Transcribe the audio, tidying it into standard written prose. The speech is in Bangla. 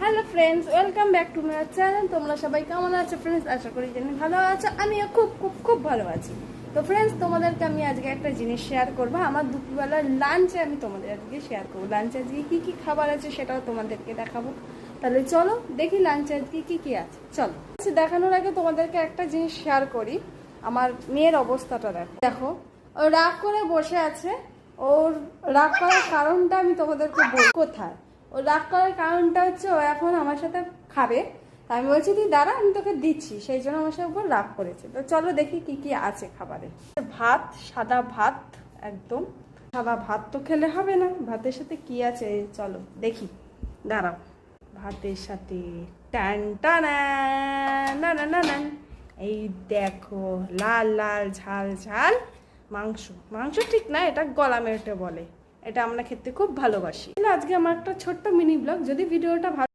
Hello friends, welcome back to my channel. তোমরা সবাই কেমন আছো ফ্রেন্ডস? আশা করি জানি ভালো আছো। আমিও খুব খুব খুব ভালো আছি। তো ফ্রেন্ডস, তোমাদেরকে আমি আজকে একটা জিনিস শেয়ার করবো। আমার দুপুরবেলার লাঞ্চে আমি তোমাদের আজকে শেয়ার করবো। লাঞ্চে আজকে কী কী খাবার আছে সেটাও তোমাদেরকে দেখাবো। তাহলে চলো দেখি লাঞ্চে আজকে কী কী আছে। চলো দেখানোর আগে তোমাদেরকে একটা জিনিস শেয়ার করি। আমার মেয়ের অবস্থাটা দেখো, ও রাগ করে বসে আছে। ওর রাগ করার কারণটা আমি তোমাদেরকে বলি। কোথায় ও রাগ করার কারণটা হচ্ছে, ও এখন আমার সাথে খাবে। আমি বলছি তুই দাঁড়া, আমি তোকে দিচ্ছি, সেই জন্য আমার সাথে উপর রাগ করেছে। তো চলো দেখি কি কি আছে খাবারে। ভাত, সাদা ভাত, একদম সাদা ভাত তো খেলে হবে না। ভাতের সাথে কি আছে চলো দেখি, দাঁড়াও। ভাতের সাথে টান টানা না না না না, এই দেখো লাল লাল ঝাল ঝাল মাংস। মাংস ঠিক না, এটা গলা মেটে বলে। এটা আমরা খেতে খুব ভালোবাসি। আজকে আমার একটা ছোট্ট মিনি ব্লগ। যদি ভিডিওটা ভালো